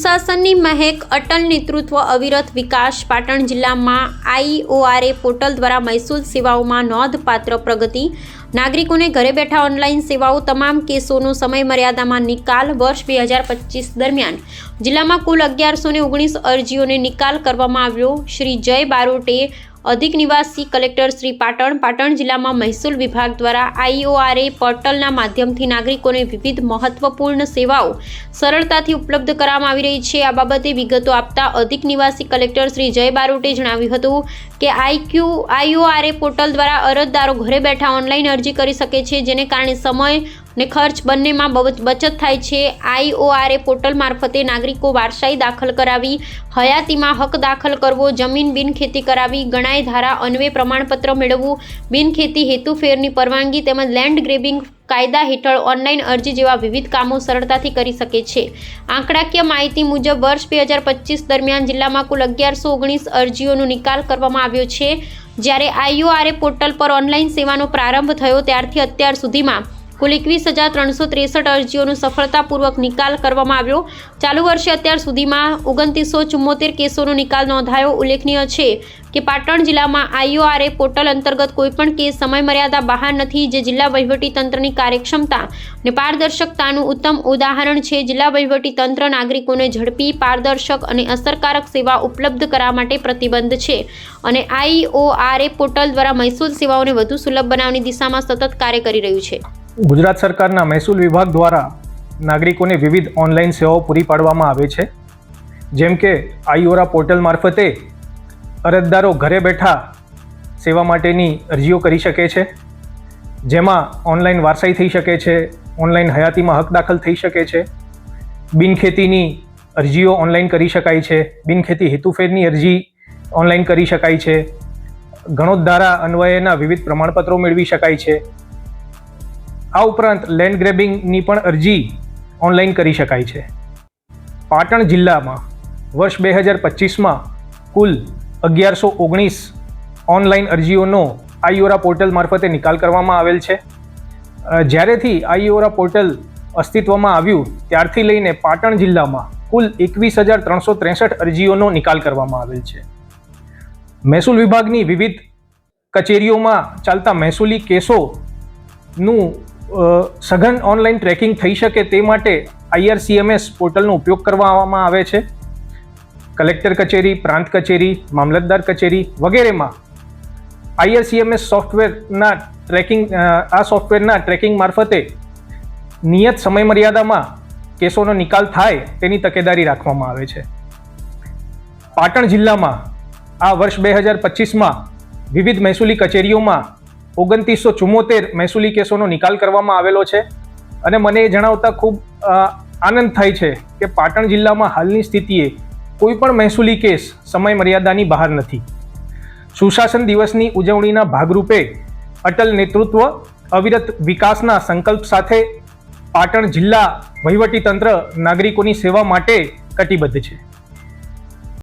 સુશાસનની મહેક, અટલ નેતૃત્વ, અવિરત વિકાસ. પાટણ જિલ્લામાં IORA પોર્ટલ દ્વારા મહેસૂલ સેવાઓમાં નોંધપાત્ર પ્રગતિ. નાગરિકોને ઘરે બેઠા ઓનલાઈન સેવાઓ, તમામ કેસોનો સમય મર્યાદામાં નિકાલ. વર્ષ 2025 દરમિયાન જિલ્લામાં કુલ 1119 અરજીઓને નિકાલ કરવામાં આવ્યો. શ્રી જય બારોટે, અધિક નિવાસી કલેક્ટર શ્રી પાટણ જિલ્લામાં મહેસૂલ વિભાગ દ્વારા IORA પોર્ટલના માધ્યમથી નાગરિકોને વિવિધ મહત્વપૂર્ણ સેવાઓ સરળતાથી ઉપલબ્ધ કરાવવામાં આવી રહી છે. આ બાબતે વિગતો આપતા અધિક નિવાસી કલેક્ટર શ્રી જય બારોટે જણાવ્યું હતું કે IORA પોર્ટલ દ્વારા અરજદારો ઘરે બેઠા ઓનલાઈન અરજી કરી શકે છે, જેને કારણે સમય ને ખર્ચ બંનેમાં બચત થાય છે. IORA પોર્ટલ મારફતે નાગરિકો વારસાઈ દાખલ કરાવી, હયાતીમાં હક દાખલ કરવો, જમીન બિનખેતી કરાવી, ગણાય ધારા અન્વયે પ્રમાણપત્ર મેળવવું, બિનખેતી હેતુફેરની પરવાનગી તેમજ લેન્ડ ગ્રેબિંગ કાયદા હેઠળ ઓનલાઈન અરજી જેવા વિવિધ કામો સરળતાથી કરી શકે છે. આંકડાકીય માહિતી મુજબ વર્ષ 2025 દરમિયાન જિલ્લામાં કુલ 1119 અરજીઓનો નિકાલ કરવામાં આવ્યો છે. જ્યારે IORA પોર્ટલ પર ઓનલાઈન સેવાનો પ્રારંભ થયો ત્યારથી અત્યાર સુધીમાં કુલ 21,363 અરજીઓનો સફળતાપૂર્વક નિકાલ કરવામાં આવ્યો. ચાલુ વર્ષે અત્યાર સુધીમાં 2974 કેસોનો નિકાલ નોંધાયો. ઉલ્લેખનીય છે કે પાટણ જિલ્લામાં IORA પોર્ટલ અંતર્ગત કોઈપણ કેસ સમય મર્યાદા બહાર નથી, જે જિલ્લા વહીવટીતંત્રની કાર્યક્ષમતા અને પારદર્શકતાનું ઉત્તમ ઉદાહરણ છે. જિલ્લા વહીવટીતંત્ર નાગરિકોને ઝડપી, પારદર્શક અને અસરકારક સેવા ઉપલબ્ધ કરાવવા માટે પ્રતિબદ્ધ છે અને IORA પોર્ટલ દ્વારા મહેસૂલ સેવાઓને વધુ સુલભ બનાવવાની દિશામાં સતત કાર્ય કરી રહ્યું છે. ગુજરાત સરકારના મહેસૂલ વિભાગ દ્વારા નાગરિકોને વિવિધ ઓનલાઈન સેવાઓ પૂરી પાડવામાં આવે છે. જેમ કે IORA પોર્ટલ મારફતે અરજદારો ઘરે બેઠા સેવા માટેની અરજીઓ કરી શકે છે, જેમાં ઓનલાઈન વારસાઈ થઈ શકે છે, ઓનલાઈન હયાતીમાં હક દાખલ થઈ શકે છે, બિનખેતીની અરજીઓ ઓનલાઈન કરી શકાય છે, બિનખેતી હેતુફેરની અરજી ઓનલાઈન કરી શકાય છે, ગણોત ધારા અન્વયેના વિવિધ પ્રમાણપત્રો મેળવી શકાય છે. આ ઉપરાંત લેન્ડ ગ્રેબિંગની પણ અરજી ઓનલાઈન કરી શકાય છે. પાટણ જિલ્લામાં વર્ષ 2025માં કુલ 1119 ઓનલાઈન અરજીઓનો IORA પોર્ટલ મારફતે નિકાલ કરવામાં આવેલ છે. જ્યારેથી IORA પોર્ટલ અસ્તિત્વમાં આવ્યું ત્યારથી લઈને પાટણ જિલ્લામાં કુલ 21,363 અરજીઓનો નિકાલ કરવામાં આવેલ છે. મહેસૂલ વિભાગની વિવિધ કચેરીઓમાં ચાલતા મહેસૂલી કેસોનું સઘન ઓનલાઈન ટ્રેકિંગ થઈ શકે તે માટે IRCMS પોર્ટલનો ઉપયોગ કરવામાં આવે છે. કલેક્ટર કચેરી, પ્રાંત કચેરી, મામલતદાર કચેરી વગેરેમાં IRCMS સોફ્ટવેરના ટ્રેકિંગ મારફતે નિયત સમય મર્યાદામાં કેસોનો નિકાલ થાય તેની તકેદારી રાખવામાં આવે છે. પાટણ જિલ્લામાં આ વર્ષ 2025માં વિવિધ મહેસૂલી કચેરીઓમાં 2974 મહેસૂલી કેસોનો નિકાલ કરવામાં આવેલો છે અને મને એ જણાવતા ખૂબ આનંદ થાય છે કે પાટણ જિલ્લામાં હાલની સ્થિતિએ કોઈ પણ મહેસૂલી કેસ સમય મર્યાદાની બહાર નથી. સુશાસન દિવસની ઉજવણીના ભાગરૂપે અટલ નેતૃત્વ, અવિરત વિકાસના સંકલ્પ સાથે પાટણ જિલ્લા વહીવટીતંત્ર નાગરિકોની સેવા માટે કટિબદ્ધ છે.